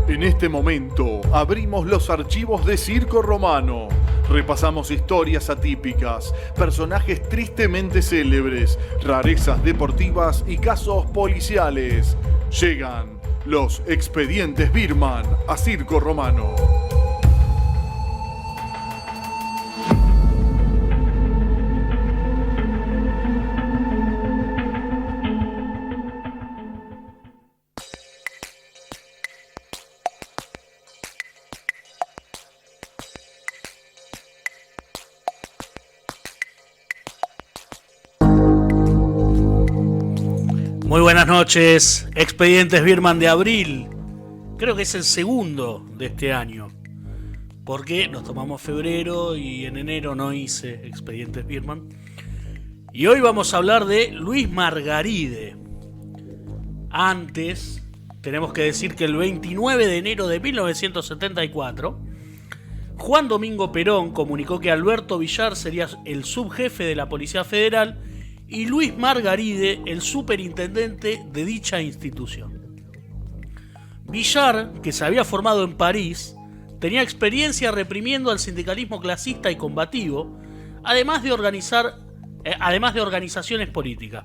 En este momento abrimos los archivos de Circo Romano. Repasamos historias atípicas, personajes tristemente célebres, rarezas deportivas y casos policiales. Llegan los Expedientes Birman a Circo Romano. Muy buenas noches, Expedientes Birman de abril. Creo que es el segundo de este año, porque nos tomamos febrero y en enero no hice Expedientes Birman. Y hoy vamos a hablar de Luis Margaride. Antes, tenemos que decir que el 29 de enero de 1974, Juan Domingo Perón comunicó que Alberto Villar sería el subjefe de la Policía Federal y Luis Margaride el superintendente de dicha institución. Villar, que se había formado en París, tenía experiencia reprimiendo al sindicalismo clasista y combativo, además de organizaciones políticas.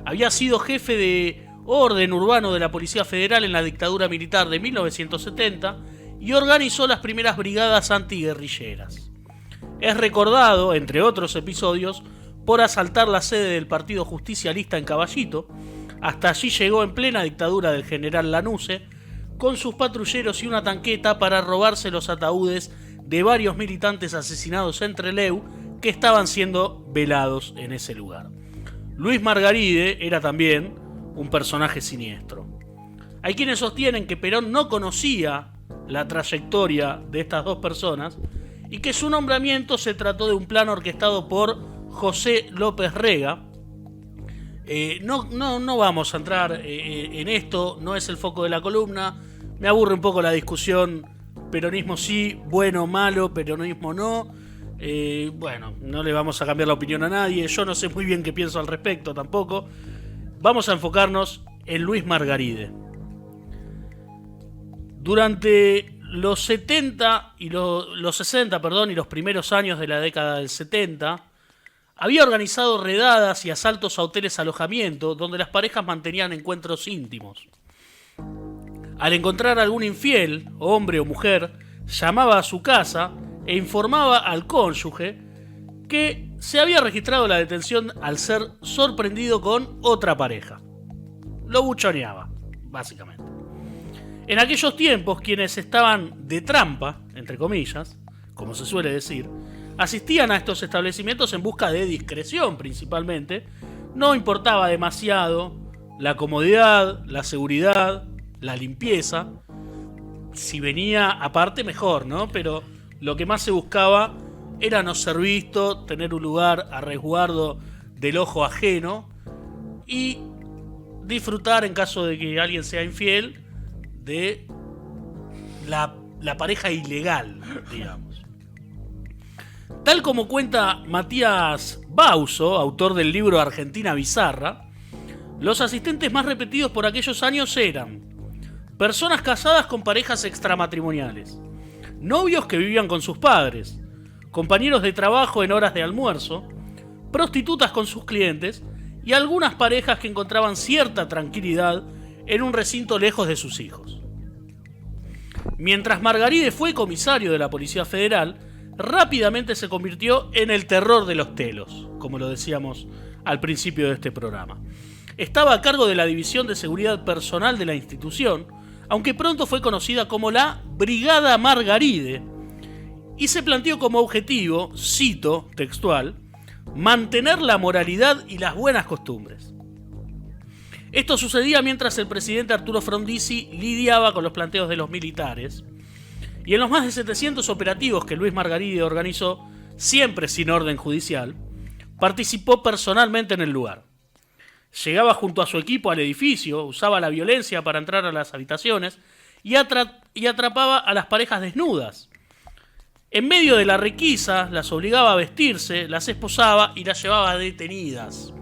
Había sido jefe de orden urbano de la Policía Federal en la dictadura militar de 1970 y organizó las primeras brigadas antiguerrilleras. Es recordado, entre otros episodios, por asaltar la sede del Partido Justicialista en Caballito. Hasta allí llegó en plena dictadura del general Lanusse, con sus patrulleros y una tanqueta para robarse los ataúdes de varios militantes asesinados en Trelew que estaban siendo velados en ese lugar. Luis Margaride era también un personaje siniestro. Hay quienes sostienen que Perón no conocía la trayectoria de estas dos personas y que su nombramiento se trató de un plan orquestado por José López Rega. No vamos a entrar en esto, no es el foco de la columna. Me aburre un poco la discusión, peronismo sí, bueno, malo, peronismo no. No le vamos a cambiar la opinión a nadie, yo no sé muy bien qué pienso al respecto tampoco. Vamos a enfocarnos en Luis Margaride. Durante los 70 y los 60, y los primeros años de la década del 70, había organizado redadas y asaltos a hoteles alojamiento donde las parejas mantenían encuentros íntimos. Al encontrar algún infiel, hombre o mujer, llamaba a su casa e informaba al cónyuge que se había registrado la detención al ser sorprendido con otra pareja. Lo buchoneaba, básicamente. En aquellos tiempos, quienes estaban de trampa, entre comillas, como se suele decir, asistían a estos establecimientos en busca de discreción principalmente. No importaba demasiado la comodidad, la seguridad, la limpieza. Si venía aparte mejor, ¿no? Pero lo que más se buscaba era no ser visto, tener un lugar a resguardo del ojo ajeno y disfrutar, en caso de que alguien sea infiel, de la pareja ilegal, digamos. Tal como cuenta Matías Bauso, autor del libro Argentina Bizarra, los asistentes más repetidos por aquellos años eran personas casadas con parejas extramatrimoniales, novios que vivían con sus padres, compañeros de trabajo en horas de almuerzo, prostitutas con sus clientes y algunas parejas que encontraban cierta tranquilidad en un recinto lejos de sus hijos. Mientras Margaride fue comisario de la Policía Federal, rápidamente se convirtió en el terror de los telos, como lo decíamos al principio de este programa. Estaba a cargo de la División de Seguridad Personal de la institución, aunque pronto fue conocida como la Brigada Margaride, y se planteó como objetivo, cito textual, mantener la moralidad y las buenas costumbres. Esto sucedía mientras el presidente Arturo Frondizi lidiaba con los planteos de los militares, y en los más de 700 operativos que Luis Margaride organizó, siempre sin orden judicial, participó personalmente en el lugar. Llegaba junto a su equipo al edificio, usaba la violencia para entrar a las habitaciones y atrapaba a las parejas desnudas. En medio de la requisa, las obligaba a vestirse, las esposaba y las llevaba detenidas.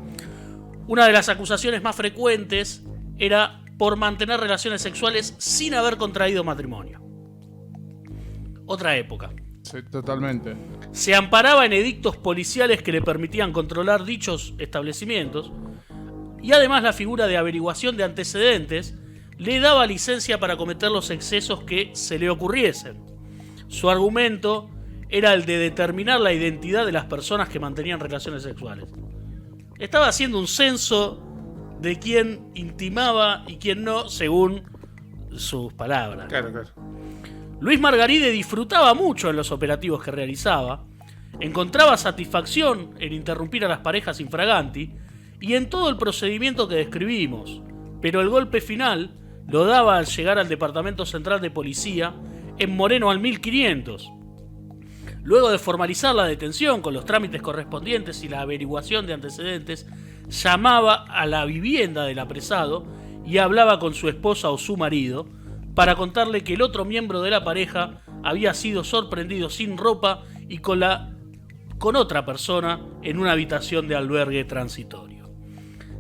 Una de las acusaciones más frecuentes era por mantener relaciones sexuales sin haber contraído matrimonio. Otra época. Sí, totalmente. Se amparaba en edictos policiales que le permitían controlar dichos establecimientos, y además la figura de averiguación de antecedentes le daba licencia para cometer los excesos que se le ocurriesen. Su argumento era el de determinar la identidad de las personas que mantenían relaciones sexuales. Estaba haciendo un censo de quién intimaba y quién no, según sus palabras. Claro, claro. Luis Margaride disfrutaba mucho en los operativos que realizaba, encontraba satisfacción en interrumpir a las parejas infraganti y en todo el procedimiento que describimos, pero el golpe final lo daba al llegar al Departamento Central de Policía en Moreno al 1500. Luego de formalizar la detención con los trámites correspondientes y la averiguación de antecedentes, llamaba a la vivienda del apresado y hablaba con su esposa o su marido para contarle que el otro miembro de la pareja había sido sorprendido sin ropa y con otra persona en una habitación de albergue transitorio.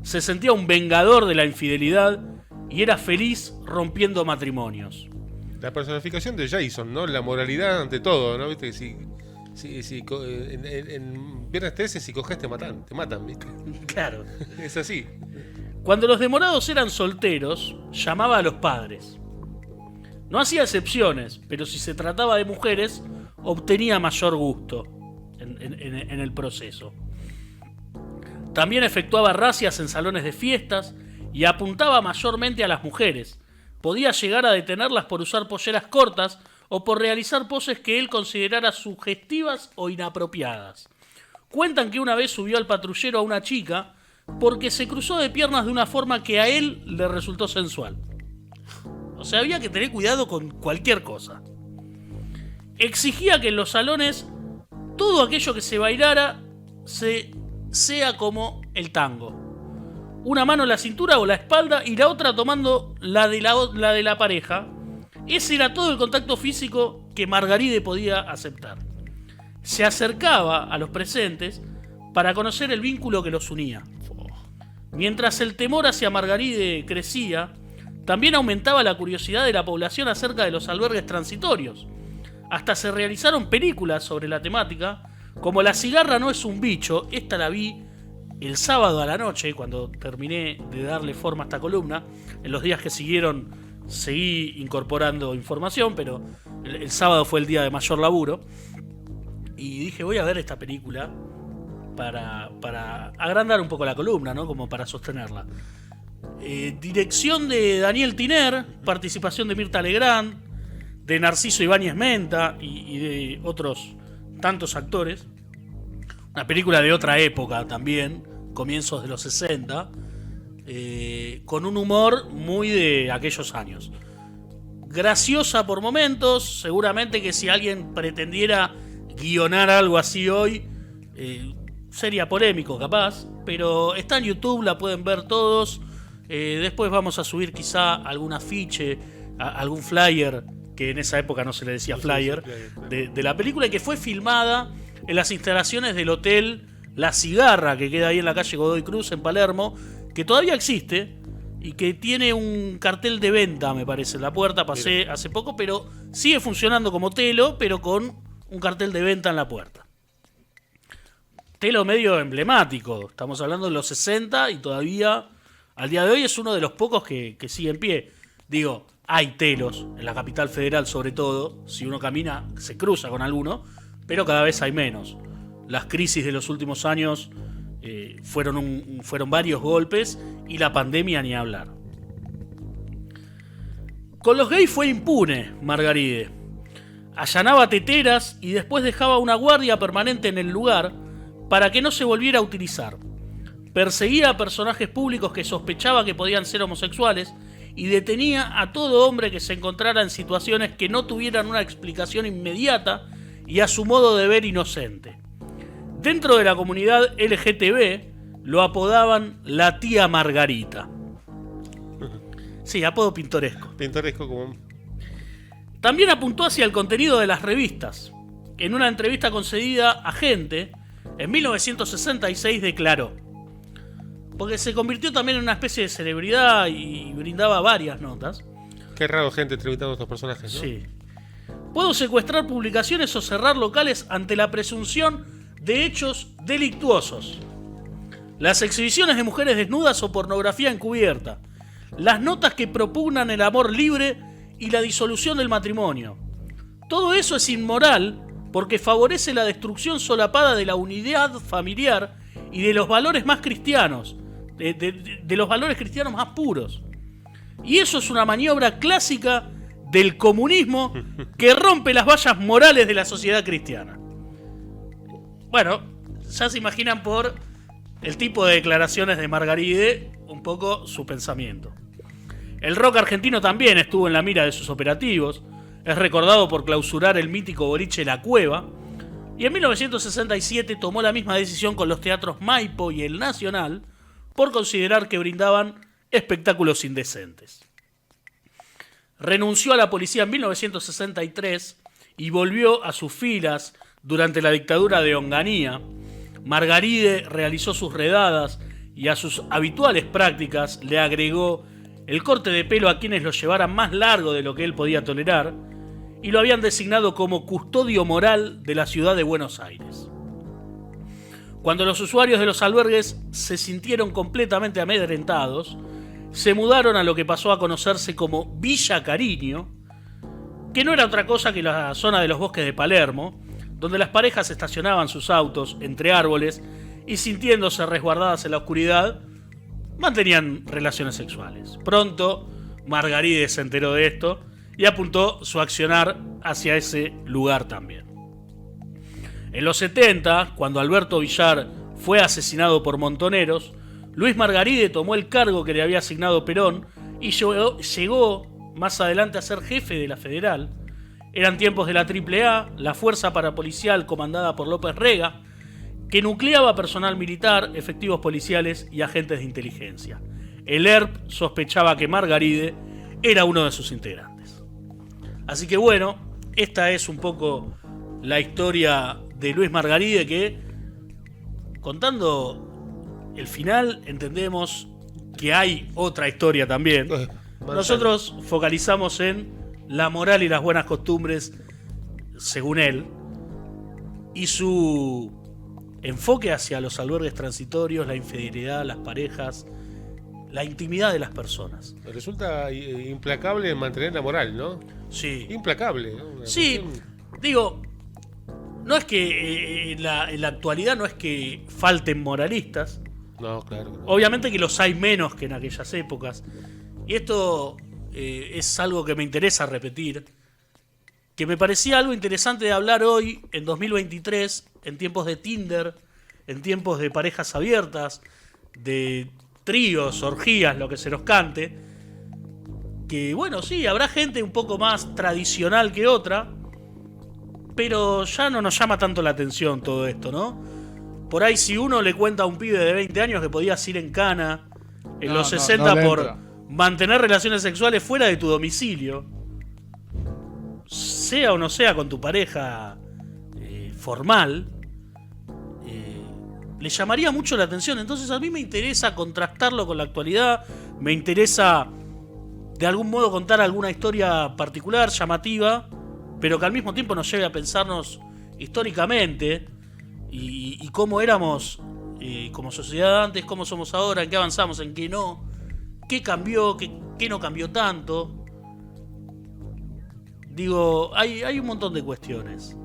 Se sentía un vengador de la infidelidad y era feliz rompiendo matrimonios. La personificación de Jason, ¿no? La moralidad ante todo, ¿no? Viste que si en Viernes 13 si coges te matan, ¿viste? Claro. Es así. Cuando los demorados eran solteros, llamaba a los padres. No hacía excepciones, pero si se trataba de mujeres, obtenía mayor gusto en el proceso. También efectuaba razias en salones de fiestas y apuntaba mayormente a las mujeres. Podía llegar a detenerlas por usar polleras cortas o por realizar poses que él considerara sugestivas o inapropiadas. Cuentan que una vez subió al patrullero a una chica porque se cruzó de piernas de una forma que a él le resultó sensual. O sea, había que tener cuidado con cualquier cosa. Exigía que en los salones todo aquello que se bailara sea como el tango. Una mano en la cintura o la espalda y la otra tomando la de la pareja. Ese era todo el contacto físico que Margaride podía aceptar. Se acercaba a los presentes para conocer el vínculo que los unía. Mientras el temor hacia Margaride crecía, también aumentaba la curiosidad de la población acerca de los albergues transitorios. Hasta se realizaron películas sobre la temática, como La cigarra no es un bicho. Esta la vi el sábado a la noche, cuando terminé de darle forma a esta columna. En los días que siguieron seguí incorporando información, pero el sábado fue el día de mayor laburo. Y dije, voy a ver esta película para agrandar un poco la columna, ¿no? Como para sostenerla. Dirección de Daniel Tiner, participación de Mirta Legrand, de Narciso Ibáñez Menta y de otros tantos actores. Una película de otra época también, comienzos de los 60, con un humor muy de aquellos años. Graciosa por momentos, seguramente que si alguien pretendiera guionar algo así hoy, sería polémico capaz, pero está en YouTube, la pueden ver todos. Después vamos a subir quizá algún afiche, algún flyer, que en esa época no se le decía flyer, de la película, que fue filmada en las instalaciones del hotel La Cigarra, que queda ahí en la calle Godoy Cruz, en Palermo, que todavía existe y que tiene un cartel de venta, me parece, en la puerta. Pasé hace poco, pero sigue funcionando como telo, pero con un cartel de venta en la puerta. Telo medio emblemático, estamos hablando de los 60 y todavía al día de hoy es uno de los pocos que sigue en pie. Digo, hay telos en la capital federal, sobre todo, si uno camina se cruza con alguno, pero cada vez hay menos. Las crisis de los últimos años fueron varios golpes y la pandemia ni hablar. Con los gays fue impune Margaride. Allanaba teteras y después dejaba una guardia permanente en el lugar para que no se volviera a utilizar. Perseguía a personajes públicos que sospechaba que podían ser homosexuales y detenía a todo hombre que se encontrara en situaciones que no tuvieran una explicación inmediata y a su modo de ver inocente. Dentro de la comunidad LGTB lo apodaban la tía Margarita. Sí, apodo pintoresco. Pintoresco como... También apuntó hacia el contenido de las revistas. En una entrevista concedida a Gente, en 1966 declaró: porque se convirtió también en una especie de celebridad y brindaba varias notas. Qué raro gente entrevistando a estos personajes, ¿no? Sí. Puedo secuestrar publicaciones o cerrar locales ante la presunción de hechos delictuosos. Las exhibiciones de mujeres desnudas o pornografía encubierta. Las notas que propugnan el amor libre y la disolución del matrimonio. Todo eso es inmoral porque favorece la destrucción solapada de la unidad familiar y de los valores más cristianos, de los valores cristianos más puros. Y eso es una maniobra clásica del comunismo que rompe las vallas morales de la sociedad cristiana. Bueno, ya se imaginan por el tipo de declaraciones de Margaride un poco su pensamiento. El rock argentino también estuvo en la mira de sus operativos. Es recordado por clausurar el mítico boliche La Cueva. Y en 1967 tomó la misma decisión con los teatros Maipo y El Nacional por considerar que brindaban espectáculos indecentes. Renunció a la policía en 1963 y volvió a sus filas durante la dictadura de Onganía. Margaride realizó sus redadas y a sus habituales prácticas le agregó el corte de pelo a quienes lo llevaran más largo de lo que él podía tolerar, y lo habían designado como custodio moral de la ciudad de Buenos Aires. Cuando los usuarios de los albergues se sintieron completamente amedrentados, se mudaron a lo que pasó a conocerse como Villa Cariño, que no era otra cosa que la zona de los bosques de Palermo, donde las parejas estacionaban sus autos entre árboles y, sintiéndose resguardadas en la oscuridad, mantenían relaciones sexuales. Pronto, Margaride se enteró de esto y apuntó su accionar hacia ese lugar también. En los 70, cuando Alberto Villar fue asesinado por montoneros, Luis Margaride tomó el cargo que le había asignado Perón y llegó más adelante a ser jefe de la Federal. Eran tiempos de la AAA, la fuerza parapolicial comandada por López Rega, que nucleaba personal militar, efectivos policiales y agentes de inteligencia. El ERP sospechaba que Margaride era uno de sus integrantes. Así que bueno, esta es un poco la historia de Luis Margaride, que, contando el final, entendemos que hay otra historia también. Nosotros focalizamos en la moral y las buenas costumbres, según él, y su enfoque hacia los albergues transitorios, la infidelidad, las parejas, la intimidad de las personas. Resulta implacable mantener la moral, ¿no? Sí. Implacable, ¿no? Sí, digo, no es que en la actualidad no es que falten moralistas. No, claro. No. Obviamente que los hay menos que en aquellas épocas. Y esto es algo que me interesa repetir, que me parecía algo interesante de hablar hoy, en 2023, en tiempos de Tinder, en tiempos de parejas abiertas, de tríos, orgías, lo que se nos cante. Que bueno, sí, habrá gente un poco más tradicional que otra, pero ya no nos llama tanto la atención todo esto, ¿no? Por ahí, si uno le cuenta a un pibe de 20 años que podías ir en cana en los 60 por mantener relaciones sexuales fuera de tu domicilio, sea o no sea con tu pareja formal, le llamaría mucho la atención. Entonces a mí me interesa contrastarlo con la actualidad, me interesa de algún modo contar alguna historia particular, llamativa, pero que al mismo tiempo nos lleve a pensarnos históricamente y cómo éramos como sociedad antes, cómo somos ahora, en qué avanzamos, en qué no, qué cambió, qué no cambió tanto. Digo, hay un montón de cuestiones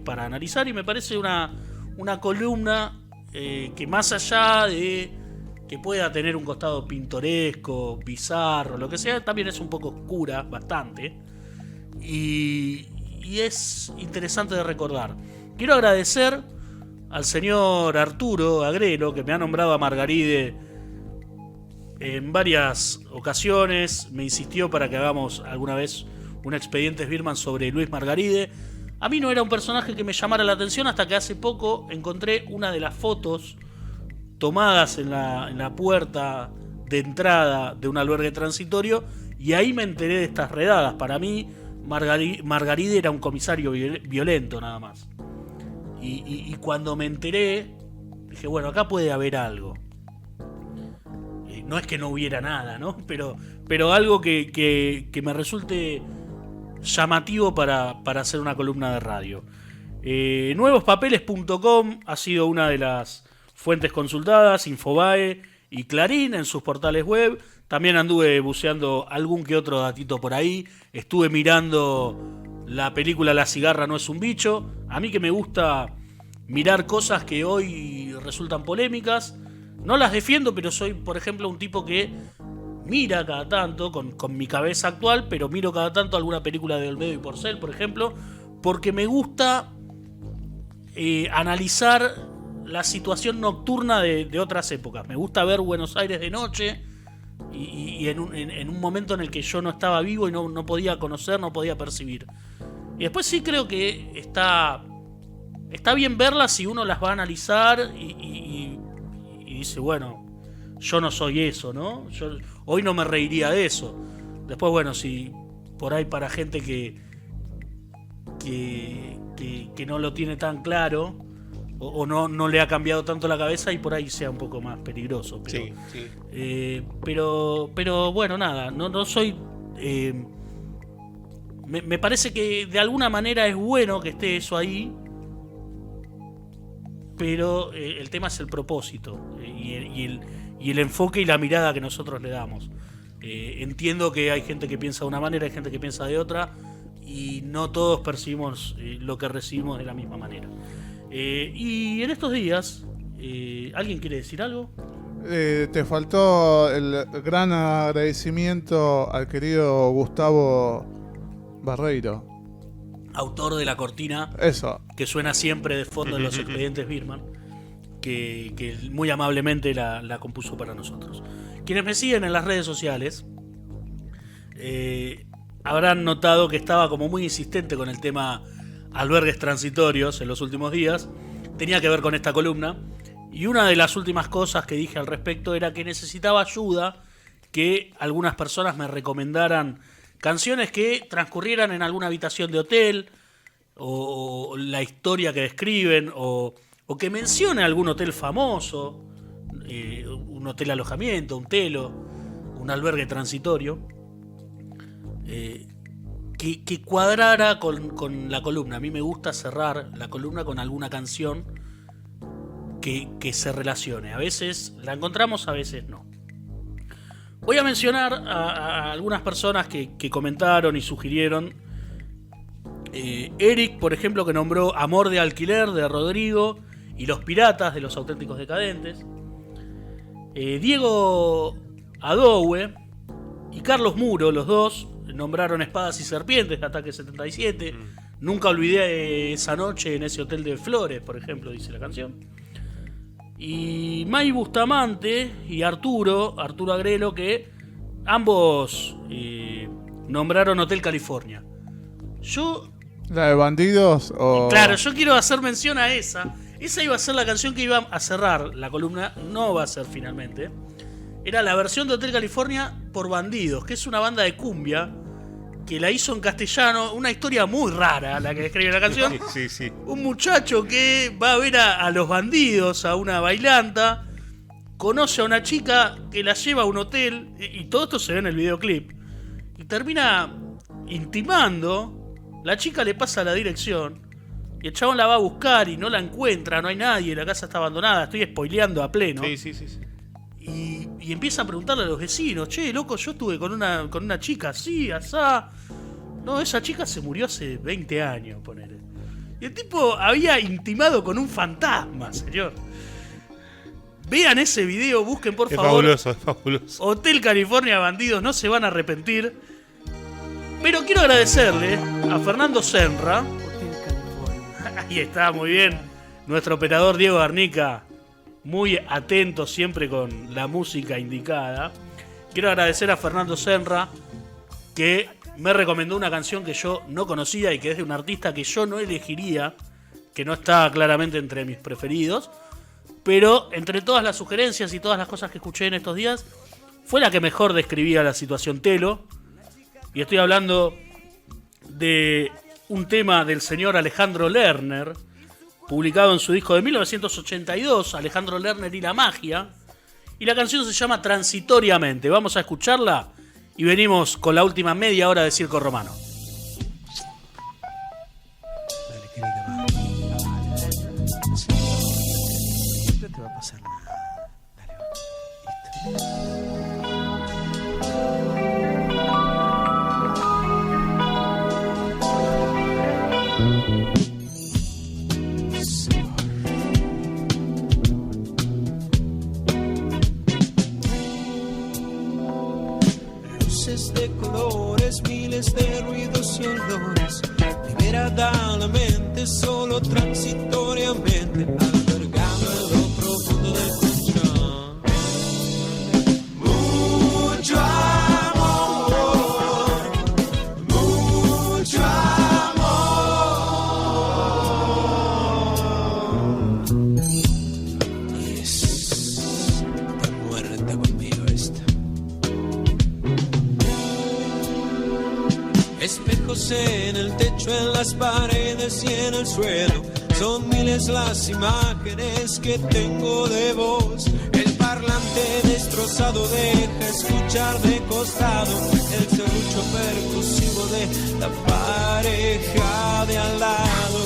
para analizar, y me parece una columna que, más allá de que pueda tener un costado pintoresco, bizarro, lo que sea, también es un poco oscura, bastante, y es interesante de recordar. Quiero agradecer al señor Arturo Agrelo, que me ha nombrado a Margaride en varias ocasiones, me insistió para que hagamos alguna vez un expediente Birman sobre Luis Margaride. A mí no era un personaje que me llamara la atención hasta que hace poco encontré una de las fotos tomadas en la puerta de entrada de un albergue transitorio, y ahí me enteré de estas redadas. Para mí, Margaride era un comisario violento nada más. Y cuando me enteré, dije, bueno, acá puede haber algo. no es que no hubiera nada, ¿no? Pero algo que me resulte llamativo para hacer una columna de radio. Nuevospapeles.com ha sido una de las fuentes consultadas, Infobae y Clarín en sus portales web. También anduve buceando algún que otro datito por ahí. Estuve mirando la película La cigarra no es un bicho. A mí que me gusta mirar cosas que hoy resultan polémicas. No las defiendo, pero soy, por ejemplo, un tipo que mira cada tanto, con mi cabeza actual, pero miro cada tanto alguna película de Olmedo y Porcel, por ejemplo, porque me gusta analizar la situación nocturna de otras épocas. Me gusta ver Buenos Aires de noche y en un momento en el que yo no estaba vivo y no podía conocer, no podía percibir. Y después sí creo que está bien verlas si uno las va a analizar y dice, bueno, yo no soy eso, ¿no? Yo hoy no me reiría de eso. Después, bueno, si por ahí para gente que no lo tiene tan claro o no le ha cambiado tanto la cabeza, y por ahí sea un poco más peligroso. Pero, Sí. Pero bueno, nada, no soy... me parece que de alguna manera es bueno que esté eso ahí, pero el tema es el propósito y el enfoque y la mirada que nosotros le damos. Entiendo que hay gente que piensa de una manera, hay gente que piensa de otra, y no todos percibimos lo que recibimos de la misma manera. Y en estos días, ¿alguien quiere decir algo? Te faltó el gran agradecimiento al querido Gustavo Barreiro. Autor de la cortina Eso. que suena siempre de fondo en los expedientes Birman, que muy amablemente la compuso para nosotros. Quienes me siguen en las redes sociales habrán notado que estaba como muy insistente con el tema albergues transitorios en los últimos días. Tenía que ver con esta columna, y una de las últimas cosas que dije al respecto era que necesitaba ayuda, que algunas personas me recomendaran canciones que transcurrieran en alguna habitación de hotel, o la historia que describen, o que mencione algún hotel famoso, un hotel alojamiento, un telo, un albergue transitorio, que cuadrara con la columna. A mí me gusta cerrar la columna con alguna canción que se relacione. A veces la encontramos, a veces no. Voy a mencionar a algunas personas que comentaron y sugirieron. Eric, por ejemplo, que nombró Amor de Alquiler de Rodrigo y Los Piratas de Los Auténticos Decadentes. Diego Adoue y Carlos Muro, los dos, nombraron Espadas y Serpientes de Ataque 77. Nunca olvidé esa noche en ese hotel de Flores, por ejemplo, dice la canción. Y May Bustamante y Arturo Agrelo, que ambos nombraron Hotel California. Yo... ¿La de bandidos o...? Claro, yo quiero hacer mención a esa. Esa iba a ser la canción que iba a cerrar la columna. No va a ser finalmente. Era la versión de Hotel California por Bandidos, que es una banda de cumbia que la hizo en castellano. Una historia muy rara la que describe la canción. Sí. Un muchacho que va a ver a los bandidos, a una bailanta, conoce a una chica que la lleva a un hotel, y todo esto se ve en el videoclip, y termina intimando. La chica le pasa la dirección y el chabón la va a buscar y no la encuentra, no hay nadie, la casa está abandonada. Estoy spoileando a pleno. Sí. Y empieza a preguntarle a los vecinos: che, loco, yo estuve con una chica así, asá. No, esa chica se murió hace 20 años, ponele. Y el tipo había intimado con un fantasma, señor. Vean ese video, busquen por favor. Es fabuloso. Hotel California Bandidos, no se van a arrepentir. Pero quiero agradecerle a Fernando Senra. Ahí está, muy bien. Nuestro operador Diego Garnica, muy atento siempre con la música indicada. Quiero agradecer a Fernando Senra, que me recomendó una canción que yo no conocía y que es de un artista que yo no elegiría, que no está claramente entre mis preferidos, pero entre todas las sugerencias y todas las cosas que escuché en estos días, fue la que mejor describía la situación telo. Y estoy hablando de un tema del señor Alejandro Lerner, publicado en su disco de 1982, Alejandro Lerner y la magia, Y la canción se llama Transitoriamente. Vamos a escucharla y venimos con la última media hora de Circo Romano. Dale, querida, va. No te va a pasar nada. Dale, va. Luces de colores, miles de ruidos y olores. Liberada la mente, solo transitoriamente, albergando en lo profundo del colchón. Mucho amor, mucho amor. Y es tan muerta conmigo esta. Espejos en el techo, en las paredes y en el suelo. Son miles las imágenes que tengo de vos. El parlante destrozado deja escuchar de costado el serrucho percusivo de la pareja de al lado.